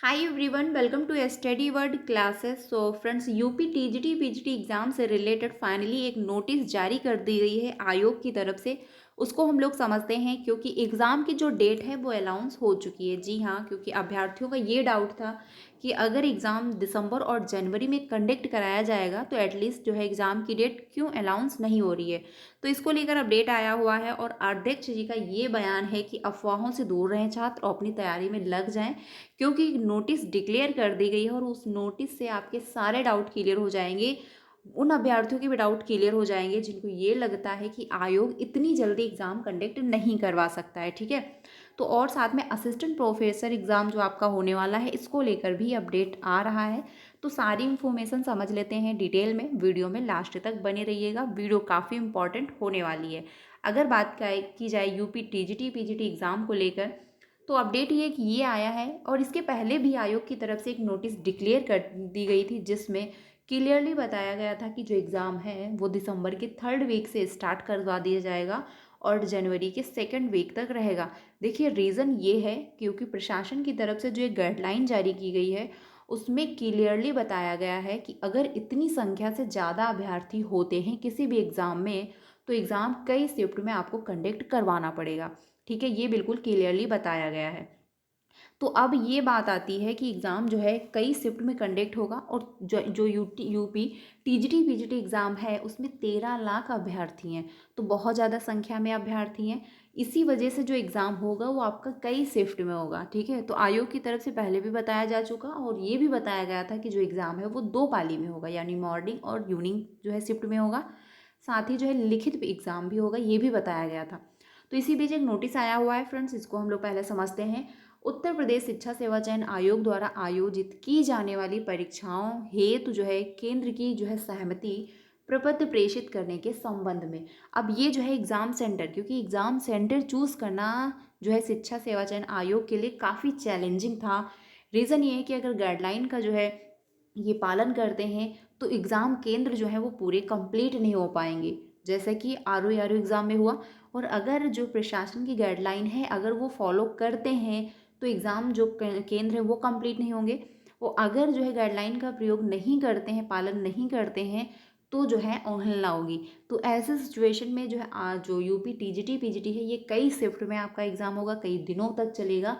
Hi everyone, welcome to study word classes. So friends, UP TGT PGT exam से related finally एक notice जारी कर दी गई है आयोग की तरफ से। उसको हम लोग समझते हैं क्योंकि एग्ज़ाम की जो डेट है वो अनाउंस हो चुकी है। जी हाँ, क्योंकि अभ्यर्थियों का ये डाउट था कि अगर एग्ज़ाम दिसंबर और जनवरी में कंडक्ट कराया जाएगा तो एटलीस्ट जो है एग्ज़ाम की डेट क्यों अनाउंस नहीं हो रही है। तो इसको लेकर अपडेट आया हुआ है और अध्यक्ष जी का ये बयान है कि अफवाहों से दूर रहें छात्र और अपनी तैयारी में लग जाएं, क्योंकि नोटिस डिक्लेयर कर दी गई है और उस नोटिस से आपके सारे डाउट क्लियर हो जाएंगे। उन अभ्यर्थियों के भी डाउट क्लियर हो जाएंगे जिनको ये लगता है कि आयोग इतनी जल्दी एग्ज़ाम कंडक्ट नहीं करवा सकता है। ठीक है, तो और साथ में असिस्टेंट प्रोफेसर एग्ज़ाम जो आपका होने वाला है इसको लेकर भी अपडेट आ रहा है। तो सारी इन्फॉर्मेशन समझ लेते हैं डिटेल में, वीडियो में लास्ट तक बने रहिएगा। वीडियो काफ़ी इंपॉर्टेंट होने वाली है। अगर बात की जाए यूपी टीजीटी पीजीटी एग्ज़ाम को लेकर, तो अपडेट ये कि ये आया है और इसके पहले भी आयोग की तरफ से एक नोटिस डिक्लेयर कर दी गई थी जिसमें क्लियरली बताया गया था कि जो एग्ज़ाम है वो दिसंबर के थर्ड वीक से स्टार्ट करवा दिया जाएगा और जनवरी के सेकंड वीक तक रहेगा। देखिए, रीज़न ये है क्योंकि प्रशासन की तरफ से जो एक गाइडलाइन जारी की गई है उसमें क्लियरली बताया गया है कि अगर इतनी संख्या से ज़्यादा अभ्यर्थी होते हैं किसी भी एग्ज़ाम में तो एग्ज़ाम कई शिफ्ट में आपको कंडक्ट करवाना पड़ेगा। ठीक है, ये बिल्कुल क्लियरली बताया गया है। तो अब ये बात आती है कि एग्ज़ाम जो है कई शिफ्ट में कंडक्ट होगा और जो यूपी टीजीटी पीजीटी एग्ज़ाम है उसमें 13 लाख अभ्यर्थी हैं। तो बहुत ज़्यादा संख्या में अभ्यर्थी हैं। इसी वजह से जो एग्ज़ाम होगा वो आपका कई शिफ्ट में होगा। ठीक है, तो आयोग की तरफ से पहले भी बताया जा चुका और ये भी बताया गया था कि जो एग्ज़ाम है वो 2 पाली में होगा, यानी मॉर्निंग और इवनिंग जो है शिफ्ट में होगा। साथ ही जो है लिखित एग्ज़ाम भी होगा, ये भी बताया गया था। तो इसी बीच एक नोटिस आया हुआ है फ्रेंड्स, इसको हम लोग पहले समझते हैं। उत्तर प्रदेश शिक्षा सेवा चयन आयोग द्वारा आयोजित की जाने वाली परीक्षाओं हेतु जो है केंद्र की जो है सहमति प्रपत्र प्रेषित करने के संबंध में। अब ये जो है एग्ज़ाम सेंटर, क्योंकि एग्ज़ाम सेंटर चूज़ करना जो है शिक्षा सेवा चयन आयोग के लिए काफ़ी चैलेंजिंग था। रीज़न ये है कि अगर गाइडलाइन का जो है ये पालन करते हैं तो एग्ज़ाम केंद्र जो है वो पूरे कंप्लीट नहीं हो पाएंगे, जैसे कि आर ओ एग्ज़ाम में हुआ। और अगर जो प्रशासन की गाइडलाइन है अगर वो फॉलो करते हैं तो एग्ज़ाम जो केंद्र है वो कंप्लीट नहीं होंगे। वो अगर जो है गाइडलाइन का प्रयोग नहीं करते हैं, पालन नहीं करते हैं, तो जो है अवहेलना होगी। तो ऐसे सिचुएशन में जो है जो यूपी टीजीटी पीजीटी है ये कई शिफ्ट में आपका एग्ज़ाम होगा, कई दिनों तक चलेगा।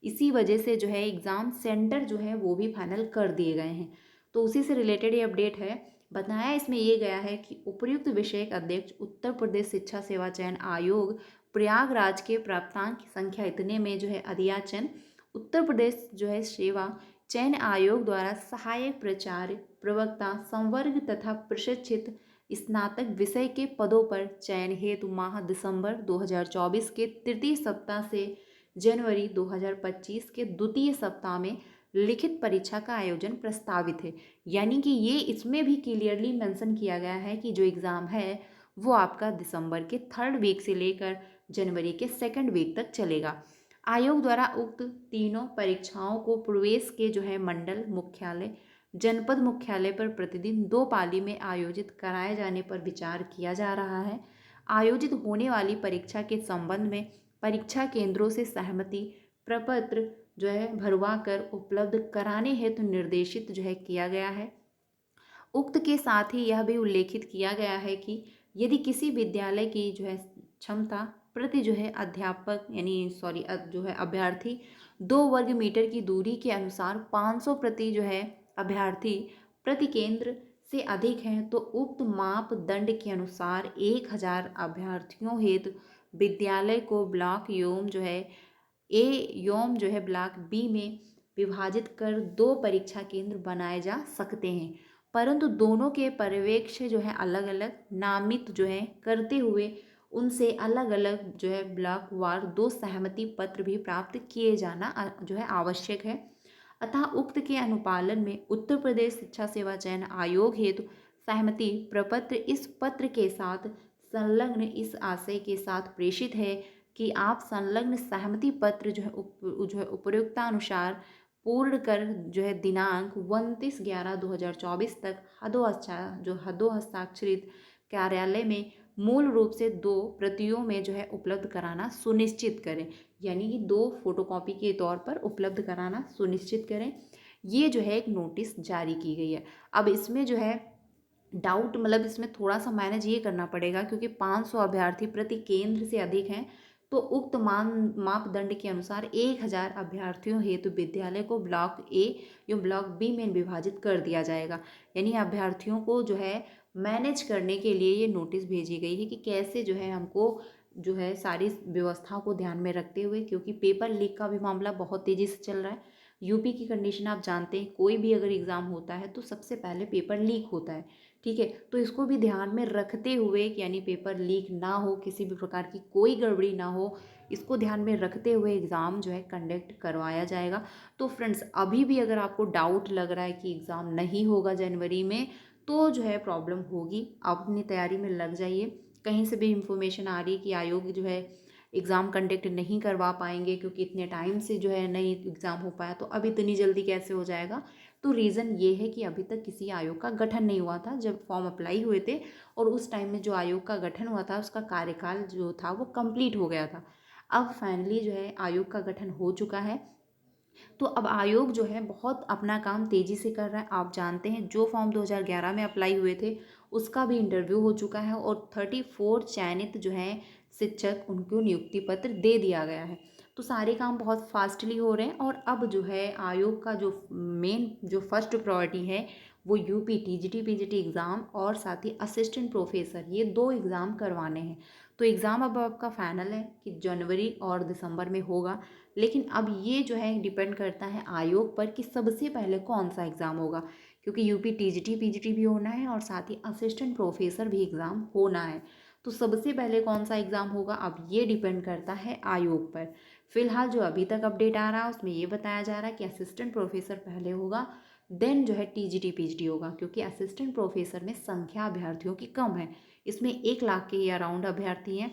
इसी वजह से जो है एग्ज़ाम सेंटर जो है वो भी फाइनल कर दिए गए हैं। तो उसी से रिलेटेड ये अपडेट है। बताया इसमें ये गया है कि उपर्युक्त विषयक अध्यक्ष उत्तर प्रदेश शिक्षा सेवा चयन आयोग प्रयागराज के प्राप्तांक की संख्या इतने में जो है अध्याचन उत्तर प्रदेश जो है सेवा चयन आयोग द्वारा सहायक प्राचार्य प्रवक्ता संवर्ग तथा प्रशिक्षित स्नातक विषय के पदों पर चयन हेतु माह दिसंबर 2024 के तृतीय सप्ताह से जनवरी 2025 के द्वितीय सप्ताह में लिखित परीक्षा का आयोजन प्रस्तावित है। यानी कि ये इसमें भी क्लियरली मेंशन किया गया है कि जो एग्ज़ाम है वो आपका दिसंबर के थर्ड वीक से लेकर जनवरी के सेकंड वीक तक चलेगा। आयोग द्वारा उक्त तीनों परीक्षाओं को प्रवेश के जो है मंडल मुख्यालय जनपद मुख्यालय पर प्रतिदिन 2 पाली में आयोजित कराए जाने पर विचार किया जा रहा है। आयोजित होने वाली परीक्षा के संबंध में परीक्षा केंद्रों से सहमति प्रपत्र जो है भरवा कर उपलब्ध कराने हेतु निर्देशित जो है किया गया है। उक्त के साथ ही यह भी उल्लेखित किया गया है कि यदि किसी विद्यालय की जो है क्षमता प्रति जो है अध्यापक यानी जो है अभ्यर्थी 2 वर्ग मीटर की दूरी के अनुसार 500 प्रति जो है अभ्यर्थी प्रति केंद्र से अधिक हैं तो उक्त मापदंड के अनुसार 1000 अभ्यर्थियों हेतु विद्यालय को ब्लॉक योम जो है ए योम जो है ब्लॉक बी में विभाजित कर 2 परीक्षा केंद्र बनाए जा सकते हैं, परंतु दोनों के पर्यवेक्ष जो है अलग अलग नामित जो है करते हुए उनसे अलग अलग जो है ब्लॉक वार 2 सहमति पत्र भी प्राप्त किए जाना जो है आवश्यक है। अतः उक्त के अनुपालन में उत्तर प्रदेश शिक्षा सेवा चयन आयोग हेतु सहमति प्रपत्र इस पत्र के साथ संलग्न इस आशय के साथ प्रेषित है कि आप संलग्न सहमति पत्र जो है उपयुक्तानुसार पूर्ण कर जो है दिनांक 29/11/2024 तक हदो हस्ताक्षरित कार्यालय में मूल रूप से 2 प्रतियों में जो है उपलब्ध कराना सुनिश्चित करें, यानी कि 2 फोटोकॉपी के तौर पर उपलब्ध कराना सुनिश्चित करें। ये जो है एक नोटिस जारी की गई है। अब इसमें जो है डाउट मतलब इसमें थोड़ा-सा मैनेज ये करना पड़ेगा, क्योंकि 500 अभ्यर्थी प्रति केंद्र से अधिक हैं, तो उक्त मापदंड के अनुसार 1000 अभ्यर्थियों हेतु विद्यालय को ब्लॉक ए या ब्लॉक बी में विभाजित कर दिया जाएगा। यानी अभ्यर्थियों को जो है मैनेज करने के लिए ये नोटिस भेजी गई है कि कैसे जो है हमको जो है सारी व्यवस्थाओं को ध्यान में रखते हुए, क्योंकि पेपर लीक का भी मामला बहुत तेज़ी से चल रहा है। यूपी की कंडीशन आप जानते हैं, कोई भी अगर एग्ज़ाम होता है तो सबसे पहले पेपर लीक होता है, ठीक है। तो इसको भी ध्यान में रखते हुए, यानी पेपर लीक ना हो, किसी भी प्रकार की कोई गड़बड़ी ना हो, इसको ध्यान में रखते हुए एग्ज़ाम जो है कंडक्ट करवाया जाएगा। तो फ्रेंड्स, अभी भी अगर आपको डाउट लग रहा है कि एग्ज़ाम नहीं होगा जनवरी में, तो जो है प्रॉब्लम होगी। आप अपनी तैयारी में लग जाइए। कहीं से भी इंफॉर्मेशन आ रही है कि आयोग जो है एग्ज़ाम कंडक्ट नहीं करवा पाएंगे क्योंकि इतने टाइम से जो है नहीं एग्ज़ाम हो पाया, तो अब इतनी जल्दी कैसे हो जाएगा? तो रीज़न ये है कि अभी तक किसी आयोग का गठन नहीं हुआ था। जब फॉर्म अप्लाई हुए थे और उस टाइम में जो आयोग का गठन हुआ था, उसका कार्यकाल जो था वो कंप्लीट हो गया था। अब फाइनली जो है आयोग का गठन हो चुका है, तो अब आयोग जो है बहुत अपना काम तेज़ी से कर रहा है। आप जानते हैं, जो फॉर्म 2011 में अप्लाई हुए थे उसका भी इंटरव्यू हो चुका है और 34 चयनित जो हैं शिक्षक, उनको नियुक्ति पत्र दे दिया गया है। तो सारे काम बहुत फास्टली हो रहे हैं और अब जो है आयोग का जो मेन जो फर्स्ट प्रायोरिटी है वो यूपी टीजीटी पीजीटी एग्ज़ाम और साथ ही असिस्टेंट प्रोफेसर, ये 2 एग्ज़ाम करवाने हैं। तो एग्ज़ाम अब आपका फाइनल है कि जनवरी और दिसंबर में होगा, लेकिन अब ये जो है डिपेंड करता है आयोग पर कि सबसे पहले कौन सा एग्ज़ाम होगा, क्योंकि यूपी टीजीटी पीजीटी भी होना है और साथ ही असिस्टेंट प्रोफेसर भी एग्ज़ाम होना है। तो सबसे पहले कौन सा एग्ज़ाम होगा, अब ये डिपेंड करता है आयोग पर। फिलहाल जो अभी तक अपडेट आ रहा है उसमें ये बताया जा रहा है कि असिस्टेंट प्रोफेसर पहले होगा, देन जो है टीजीटी पीजीटी होगा, क्योंकि असिस्टेंट प्रोफेसर में संख्या अभ्यर्थियों की कम है। इसमें 1 लाख के अराउंड अभ्यर्थी हैं,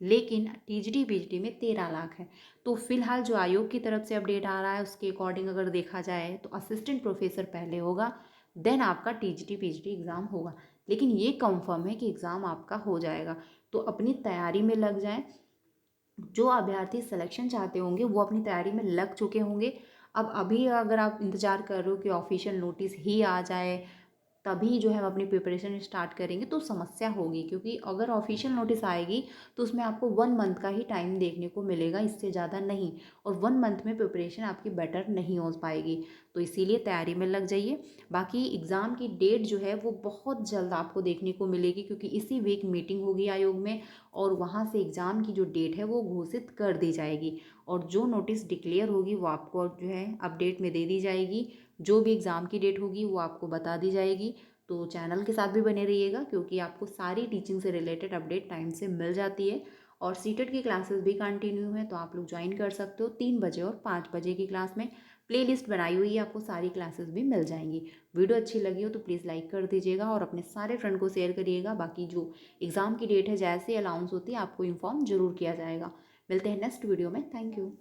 लेकिन टीजीटी पीजीटी में 13 लाख है। तो फिलहाल जो आयोग की तरफ से अपडेट आ रहा है उसके अकॉर्डिंग अगर देखा जाए तो असिस्टेंट प्रोफेसर पहले होगा, देन आपका टीजीटी पीजीटी एग्ज़ाम होगा। लेकिन ये कंफर्म है कि एग्ज़ाम आपका हो जाएगा, तो अपनी तैयारी में लग जाएं। जो अभ्यर्थी सिलेक्शन चाहते होंगे वो अपनी तैयारी में लग चुके होंगे। अब अभी अगर आप इंतज़ार कर रहे हो कि ऑफिशियल नोटिस ही आ जाए तभी जो है हम अपनी प्रिपरेशन स्टार्ट करेंगे, तो समस्या होगी, क्योंकि अगर ऑफिशियल नोटिस आएगी तो उसमें आपको 1 मंथ का ही टाइम देखने को मिलेगा, इससे ज़्यादा नहीं। और 1 मंथ में प्रिपरेशन आपकी बेटर नहीं हो पाएगी, तो इसीलिए तैयारी में लग जाइए। बाकी एग्ज़ाम की डेट जो है वो बहुत जल्द आपको देखने को मिलेगी, क्योंकि इसी वीक मीटिंग होगी आयोग में और वहाँ से एग्ज़ाम की जो डेट है वो घोषित कर दी जाएगी और जो नोटिस डिक्लेयर होगी वो आपको जो है अपडेट में दे दी जाएगी। जो भी एग्ज़ाम की डेट होगी वो आपको बता दी जाएगी। तो चैनल के साथ भी बने रहिएगा, क्योंकि आपको सारी टीचिंग से रिलेटेड अपडेट टाइम से मिल जाती है। और सीटेट की क्लासेस भी कंटिन्यू है, तो आप लोग ज्वाइन कर सकते हो 3 बजे और 5 बजे की क्लास में। प्लेलिस्ट बनाई हुई है, आपको सारी क्लासेस भी मिल जाएंगी। वीडियो अच्छी लगी हो तो प्लीज़ लाइक कर दीजिएगा और अपने सारे फ्रेंड को शेयर करिएगा। बाकी जो एग्ज़ाम की डेट है जैसे अनाउंस होती है आपको इन्फॉर्म जरूर किया जाएगा। मिलते हैं नेक्स्ट वीडियो में। Thank you.